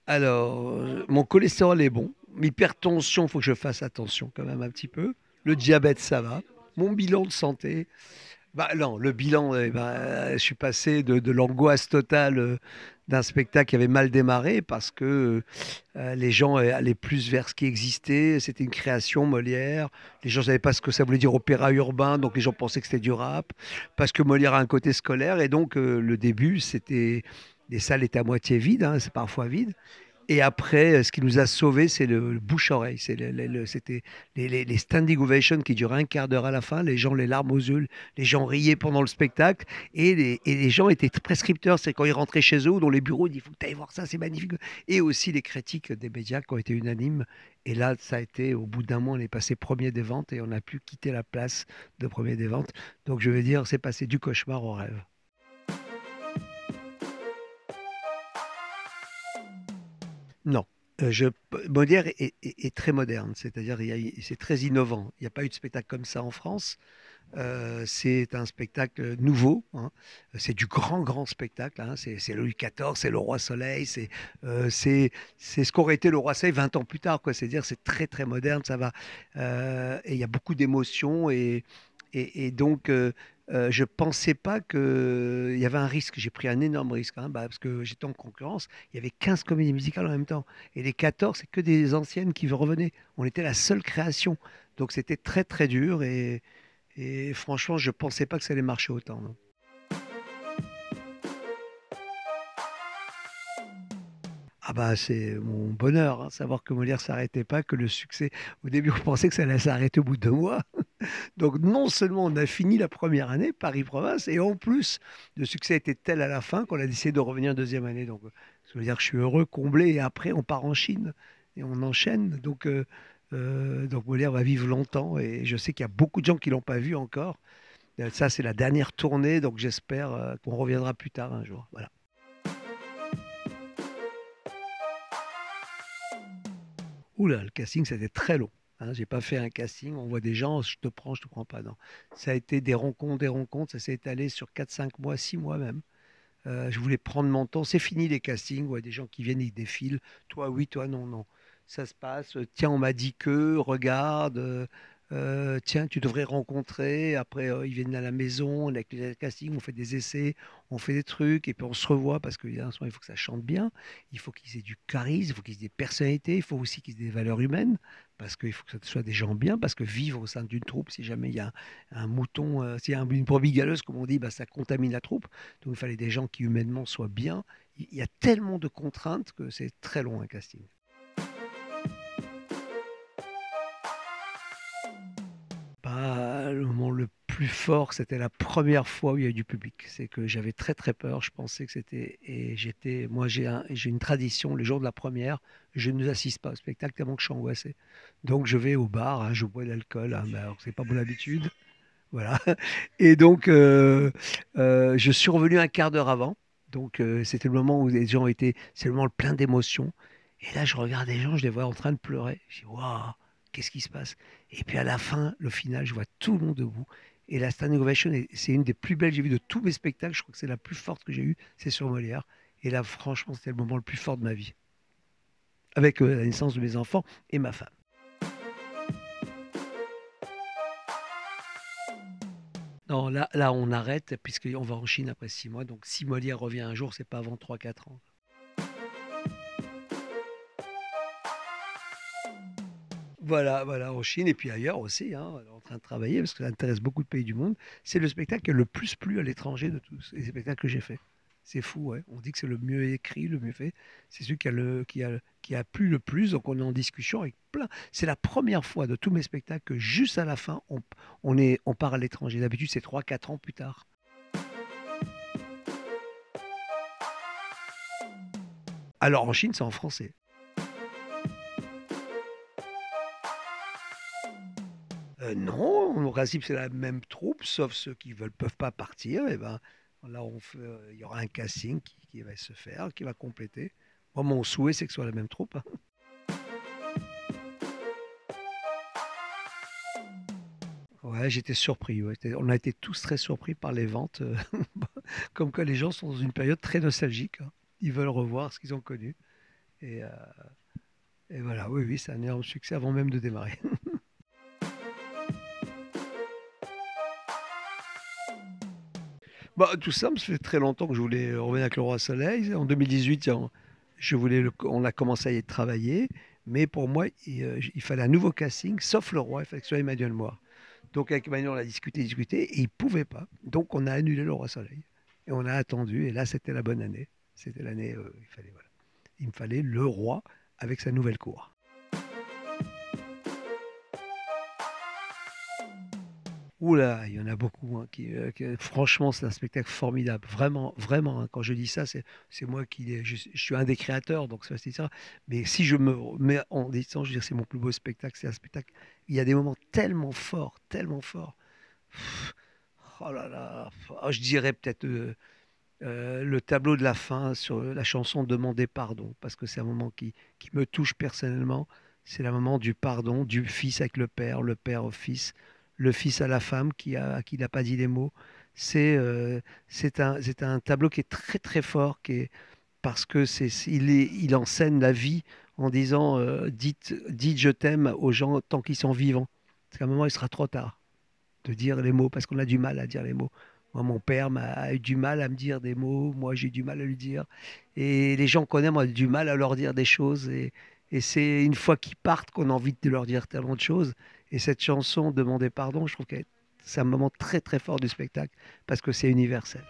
Alors, mon cholestérol est bon. L'hypertension, il faut que je fasse attention quand même un petit peu. Le diabète, ça va. Mon bilan de santé, bah non, le bilan, je suis passé de l'angoisse totale d'un spectacle qui avait mal démarré parce que les gens allaient plus vers ce qui existait. C'était une création Molière. Les gens ne savaient pas ce que ça voulait dire opéra urbain, donc les gens pensaient que c'était du rap. Parce que Molière a un côté scolaire et donc le début, c'était les salles étaient à moitié vides, hein, c'est parfois vide. Et après, ce qui nous a sauvés, c'est le bouche-oreille. C'était les standing ovations qui duraient un quart d'heure à la fin. Les gens, les larmes aux yeux, les gens riaient pendant le spectacle. Et les gens étaient prescripteurs. C'est quand ils rentraient chez eux ou dans les bureaux, ils disaient, il faut que tu ailles voir ça, c'est magnifique. Et aussi les critiques des médias qui ont été unanimes. Et là, ça a été, au bout d'un mois, on est passé premier des ventes et on a pu quitter la place de premier des ventes. Donc, je veux dire, c'est passé du cauchemar au rêve. Non. Molière est très moderne, c'est-à-dire c'est très innovant. Il n'y a pas eu de spectacle comme ça en France. C'est un spectacle nouveau, hein. C'est du grand, grand spectacle, hein. C'est Louis XIV, c'est le Roi Soleil, c'est ce qu'aurait été le Roi Soleil 20 ans plus tard, quoi. C'est-à-dire c'est très, très moderne, ça va. Et il y a beaucoup d'émotions et donc je pensais pas qu'il y avait un risque. J'ai pris un énorme risque, hein, parce que j'étais en concurrence. Il y avait 15 comédies musicales en même temps. Et les 14, c'est que des anciennes qui revenaient. On était la seule création. Donc c'était très, très dur. Et franchement, je pensais pas que ça allait marcher autant, non. Ah bah c'est mon bonheur, hein, savoir que Molière s'arrêtait pas, que le succès, au début on pensait que ça allait s'arrêter au bout de 2 mois. Donc non seulement on a fini la première année, Paris-Province, et en plus le succès était tel à la fin qu'on a décidé de revenir deuxième année. Donc ça veut dire que je suis heureux, comblé, et après on part en Chine et on enchaîne. Donc Molière va vivre longtemps et je sais qu'il y a beaucoup de gens qui l'ont pas vu encore. Ça c'est la dernière tournée, donc j'espère qu'on reviendra plus tard un jour. Voilà. Oula, le casting, c'était très long. Hein, j'ai pas fait un casting, on voit des gens, je te prends pas. Non. Ça a été des rencontres, ça s'est étalé sur 4, 5 mois, 6 mois même. Je voulais prendre mon temps. C'est fini les castings, ouais, des gens qui viennent, ils défilent. Toi, oui, toi, non, non. Ça se passe. Tiens, on m'a dit que, regarde. Tiens, tu devrais rencontrer. Après, ils viennent à la maison, avec les castings, on fait des essais, on fait des trucs, et puis on se revoit parce qu'il y a un soir, il faut que ça chante bien. Il faut qu'ils aient du charisme, il faut qu'ils aient des personnalités, il faut aussi qu'ils aient des valeurs humaines, parce qu'il faut que ce soit des gens bien, parce que vivre au sein d'une troupe, si jamais il y a un mouton, s'il y a une brebis galeuse, comme on dit, bah, ça contamine la troupe. Donc il fallait des gens qui humainement soient bien. Il y a tellement de contraintes que c'est très long un casting. Bah, le moment le plus fort, c'était la première fois où il y a eu du public. C'est que j'avais très très peur. Je pensais que c'était et moi j'ai une tradition. Le jour de la première, je ne assiste pas au spectacle tellement que je suis angoissé. Donc je vais au bar, hein, je bois de l'alcool. Hein, mais alors c'est pas mon habitude. Voilà. Et donc, je suis revenu un quart d'heure avant. Donc, c'était le moment où les gens étaient, c'est le moment plein d'émotions. Et là, je regarde les gens, je les vois en train de pleurer. Je dis, waouh, qu'est-ce qui se passe? Et puis à la fin, le final, je vois tout le monde debout. Et la standing ovation, c'est une des plus belles que j'ai vues de tous mes spectacles. Je crois que c'est la plus forte que j'ai eue, c'est sur Molière. Et là, franchement, c'était le moment le plus fort de ma vie, avec la naissance de mes enfants et ma femme. Non, là, on arrête puisqu'on va en Chine après 6 mois. Donc, si Molière revient un jour, c'est pas avant 3, 4 ans. Voilà, voilà, en Chine et puis ailleurs aussi, hein, on est en train de travailler parce que ça intéresse beaucoup de pays du monde. C'est le spectacle qui a le plus plu à l'étranger de tous les spectacles que j'ai faits. C'est fou, ouais. On dit que c'est le mieux écrit, le mieux fait. C'est celui qui a plu le plus. Donc, on est en discussion avec plein. C'est la première fois de tous mes spectacles que juste à la fin, on part à l'étranger. D'habitude, c'est 3, 4 ans plus tard. Alors, en Chine, c'est en français. Non, au principe, c'est la même troupe, sauf ceux qui veulent, peuvent pas partir. Et ben, là, il y aura un casting qui va se faire, qui va compléter. Moi, mon souhait, c'est que ce soit la même troupe, hein. Ouais, j'étais surpris. Ouais. On a été tous très surpris par les ventes. Comme quoi, les gens sont dans une période très nostalgique, hein. Ils veulent revoir ce qu'ils ont connu. Et, euh, et voilà, oui, oui, c'est un énorme succès avant même de démarrer. Bah, tout simple, ça fait très longtemps que je voulais revenir avec le Roi Soleil. En 2018, on a commencé à y travailler, mais pour moi, il fallait un nouveau casting, sauf le roi, il fallait que ce soit Emmanuel Moir. Donc avec Emmanuel, on a discuté, discuté, et il ne pouvait pas. Donc on a annulé le Roi Soleil. Et on a attendu, et là, c'était la bonne année. C'était l'année, voilà. Il me fallait le roi avec sa nouvelle cour. Oula, il y en a beaucoup, hein, franchement, c'est un spectacle formidable. Vraiment, vraiment, hein, quand je dis ça, c'est moi je suis un des créateurs, donc c'est ça. Mais si je me mets en distance, je veux dire, c'est mon plus beau spectacle. C'est un spectacle. Il y a des moments tellement forts, tellement forts. Pff, oh là là, je dirais peut-être le tableau de la fin sur la chanson Demander pardon, parce que c'est un moment qui me touche personnellement. C'est le moment du pardon, du fils avec le père au fils, le fils à la femme à qui il n'a pas dit les mots. C'est c'est un tableau qui est très très fort, parce que il enseigne la vie en disant dites je t'aime aux gens tant qu'ils sont vivants. Parce qu'à un moment, il sera trop tard de dire les mots, parce qu'on a du mal à dire les mots. Moi, mon père a eu du mal à me dire des mots, moi j'ai eu du mal à lui dire. Et les gens qu'on aime ont du mal à leur dire des choses. Et c'est une fois qu'ils partent qu'on a envie de leur dire tellement de choses. Et cette chanson, Demander pardon, je trouve que c'est un moment très très fort du spectacle, parce que c'est universel.